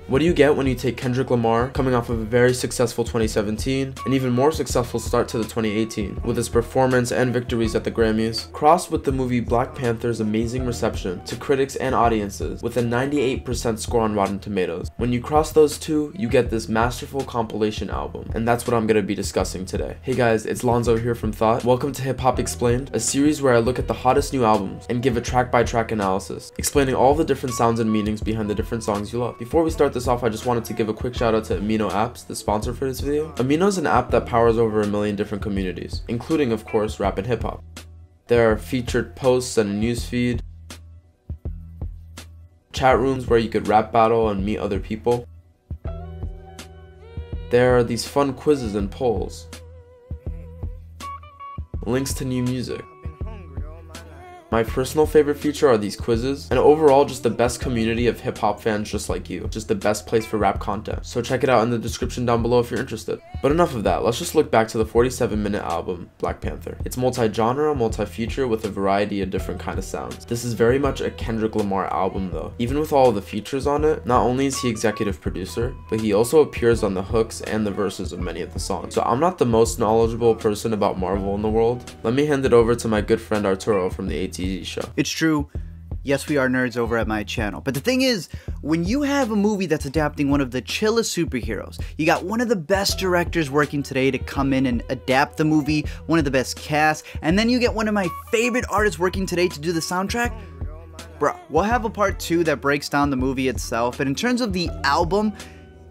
What do you get when you take Kendrick Lamar, coming off of a very successful 2017, and even more successful start to the 2018, with his performance and victories at the Grammys, crossed with the movie Black Panther's amazing reception to critics and audiences, with a 98% score on Rotten Tomatoes. When you cross those two, you get this masterful compilation album, and that's what I'm going to be discussing today. Hey guys, it's Lonzo here from Thought. Welcome to Hip Hop Explained, a series where I look at the hottest new albums and give a track-by-track analysis, explaining all the different sounds and meanings behind the different songs you love. Before we start this off, I just wanted to give a quick shout out to Amino Apps, the sponsor for this video. Amino is an app that powers over 1 million different communities, including of course rap and hip hop. There are featured posts and a newsfeed, chat rooms where you could rap battle and meet other people. There are these fun quizzes and polls, links to new music. My personal favorite feature are these quizzes, and overall just the best community of hip-hop fans just like you. Just the best place for rap content. So check it out in the description down below if you're interested. But enough of that, let's just look back to the 47-minute album, Black Panther. It's multi-genre, multi-feature with a variety of different kind of sounds. This is very much a Kendrick Lamar album though. Even with all of the features on it, not only is he executive producer, but he also appears on the hooks and the verses of many of the songs. So I'm not the most knowledgeable person about Marvel in the world. Let me hand it over to my good friend Arturo from the ATZ show. It's true. Yes, we are nerds over at my channel. But the thing is, when you have a movie that's adapting one of the chillest superheroes, you got one of the best directors working today to come in and adapt the movie, one of the best casts, and then you get one of my favorite artists working today to do the soundtrack, bro, we'll have a part 2 that breaks down the movie itself. But in terms of the album,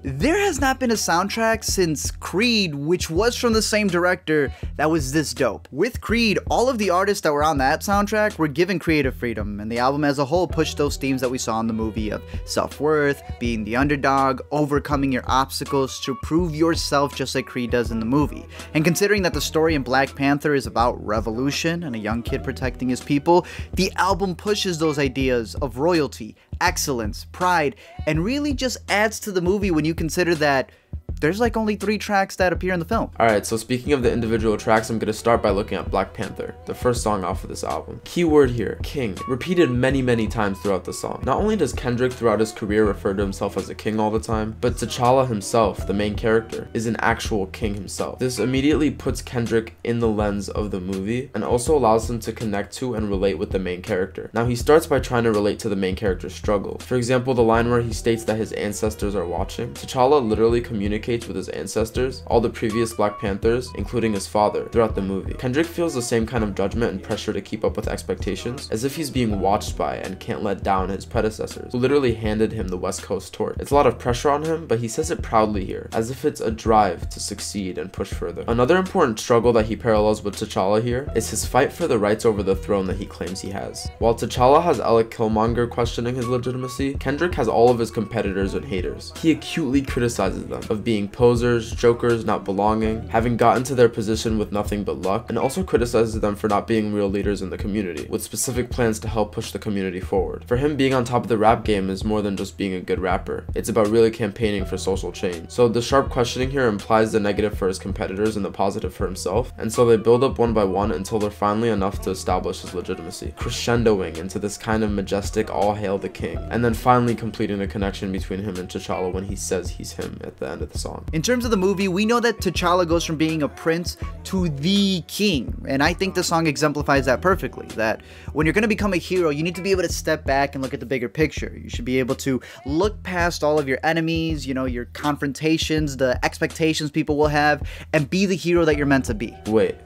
there has not been a soundtrack since Creed, which was from the same director, that was this dope. With Creed, all of the artists that were on that soundtrack were given creative freedom, and the album as a whole pushed those themes that we saw in the movie of self-worth, being the underdog, overcoming your obstacles to prove yourself just like Creed does in the movie. And considering that the story in Black Panther is about revolution and a young kid protecting his people, the album pushes those ideas of royalty, excellence, pride, and really just adds to the movie when you consider that there's like only 3 tracks that appear in the film. Alright, so speaking of the individual tracks, I'm gonna start by looking at Black Panther, the first song off of this album. Keyword here, king, repeated many times throughout the song. Not only does Kendrick throughout his career refer to himself as a king all the time, but T'Challa himself, the main character, is an actual king himself. This immediately puts Kendrick in the lens of the movie, and also allows him to connect to and relate with the main character. Now he starts by trying to relate to the main character's struggles. For example, the line where he states that his ancestors are watching. T'Challa literally communicates with his ancestors, all the previous Black Panthers, including his father, throughout the movie. Kendrick feels the same kind of judgment and pressure to keep up with expectations, as if he's being watched by and can't let down his predecessors, who literally handed him the West Coast torch. It's a lot of pressure on him, but he says it proudly here, as if it's a drive to succeed and push further. Another important struggle that he parallels with T'Challa here is his fight for the rights over the throne that he claims he has. While T'Challa has Alec Killmonger questioning his legitimacy, Kendrick has all of his competitors and haters. He acutely criticizes them of being posers, jokers, not belonging, having gotten to their position with nothing but luck, and also criticizes them for not being real leaders in the community, with specific plans to help push the community forward. For him, being on top of the rap game is more than just being a good rapper. It's about really campaigning for social change. So the sharp questioning here implies the negative for his competitors and the positive for himself, and so they build up one by one until they're finally enough to establish his legitimacy, crescendoing into this kind of majestic all hail the king, and then finally completing the connection between him and T'Challa when he says he's him at the end of the song. In terms of the movie, we know that T'Challa goes from being a prince to the king, and I think the song exemplifies that perfectly, that when you're going to become a hero, you need to be able to step back and look at the bigger picture. You should be able to look past all of your enemies, you know, your confrontations, the expectations people will have, and be the hero that you're meant to be. Wait.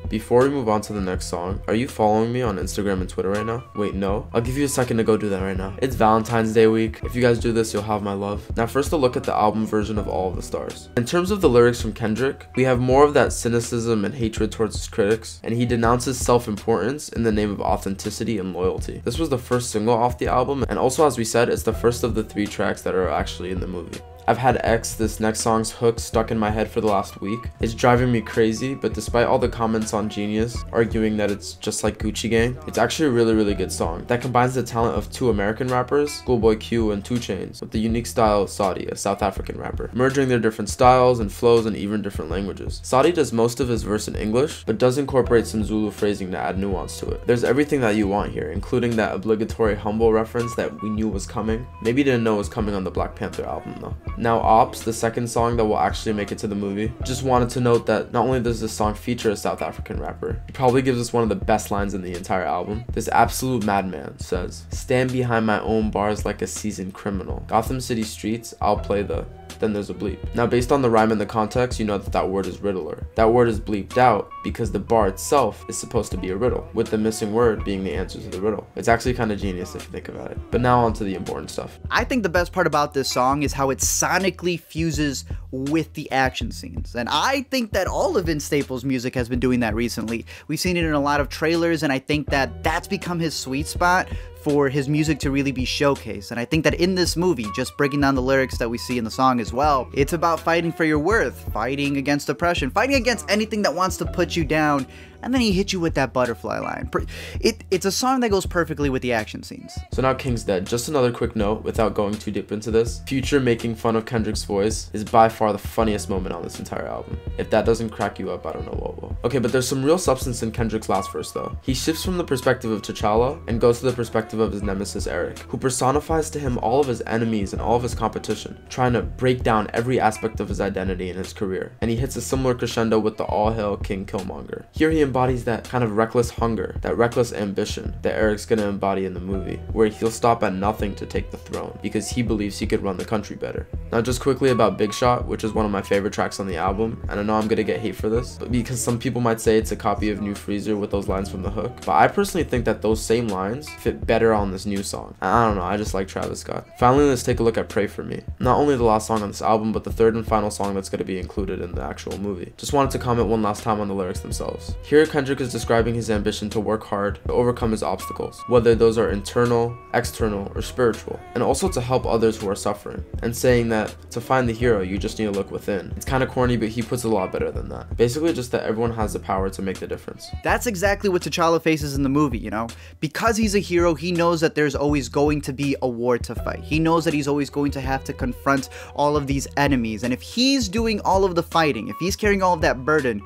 Before we move on to the next song, are you following me on Instagram and Twitter right now? Wait, no? I'll give you a second to go do that right now. It's Valentine's Day week. If you guys do this, you'll have my love. Now first a look at the album version of All of the Stars. In terms of the lyrics from Kendrick, we have more of that cynicism and hatred towards his critics, and he denounces self-importance in the name of authenticity and loyalty. This was the first single off the album, and also as we said, it's the first of the 3 tracks that are actually in the movie. I've had this next song's hook stuck in my head for the last week. It's driving me crazy, but despite all the comments on Genius arguing that it's just like Gucci Gang, it's actually a really good song that combines the talent of two American rappers, Schoolboy Q and 2 Chainz, with the unique style of Saudi, a South African rapper, merging their different styles and flows and even different languages. Saudi does most of his verse in English, but does incorporate some Zulu phrasing to add nuance to it. There's everything that you want here, including that obligatory humble reference that we knew was coming. Maybe didn't know was coming on the Black Panther album though. Now Ops, the second song that will actually make it to the movie. Just wanted to note that not only does this song feature a South African rapper, he probably gives us one of the best lines in the entire album. This absolute madman says, "Stand behind my own bars like a seasoned criminal. Gotham City streets, I'll play the..." Then there's a bleep. Now based on the rhyme and the context, you know that that word is riddler. That word is bleeped out because the bar itself is supposed to be a riddle, with the missing word being the answer to the riddle. It's actually kind of genius if you think about it. But now on to the important stuff. I think the best part about this song is how it sonically fuses with the action scenes. And I think that all of Vince Staples' music has been doing that recently. We've seen it in a lot of trailers, and I think that that's become his sweet spot for his music to really be showcased. And I think that in this movie, just breaking down the lyrics that we see in the song as well, it's about fighting for your worth, fighting against oppression, fighting against anything that wants to put you down, and then he hit you with that butterfly line. It's a song that goes perfectly with the action scenes. So now King's dead. Just another quick note without going too deep into this. Future making fun of Kendrick's voice is by far the funniest moment on this entire album. If that doesn't crack you up, I don't know what will. Okay, but there's some real substance in Kendrick's last verse though. He shifts from the perspective of T'Challa and goes to the perspective of his nemesis Eric, who personifies to him all of his enemies and all of his competition, trying to break down every aspect of his identity and his career. And he hits a similar crescendo with the All Hail King Killmonger. Here he embodies that kind of reckless hunger, that reckless ambition that Eric's gonna embody in the movie, where he'll stop at nothing to take the throne because he believes he could run the country better. Now just quickly about Big Shot, which is one of my favorite tracks on the album, and I know I'm gonna get hate for this, but because some people might say it's a copy of New Freezer with those lines from the hook, but I personally think that those same lines fit better on this new song. I don't know, I just like Travis Scott. Finally, let's take a look at Pray For Me. Not only the last song on this album, but the third and final song that's gonna be included in the actual movie. Just wanted to comment one last time on the lyrics themselves. Here Kendrick is describing his ambition to work hard to overcome his obstacles, whether those are internal, external, or spiritual, and also to help others who are suffering, and saying that to find the hero you just need to look within. It's kind of corny, but he puts it a lot better than that. Basically just that everyone has the power to make the difference. That's exactly what T'Challa faces in the movie, you know? Because he's a hero, he knows that there's always going to be a war to fight. He knows that he's always going to have to confront all of these enemies, and if he's doing all of the fighting, if he's carrying all of that burden,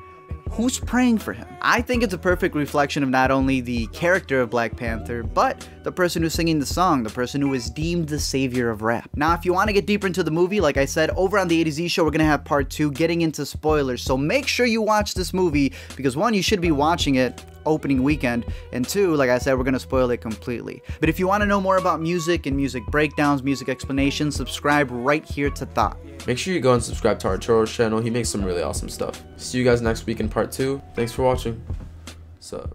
who's praying for him? I think it's a perfect reflection of not only the character of Black Panther, but the person who's singing the song, the person who is deemed the savior of rap. Now, if you want to get deeper into the movie, like I said, over on the A to Z show, we're going to have part 2 getting into spoilers. So make sure you watch this movie because 1, you should be watching it opening weekend, and 2, like I said, we're going to spoil it completely. But if you want to know more about music and music breakdowns, music explanations, subscribe right here to Thought. Make sure you go and subscribe to Arturo's channel. He makes some really awesome stuff. See you guys next week in part 2. Thanks for watching. Sup.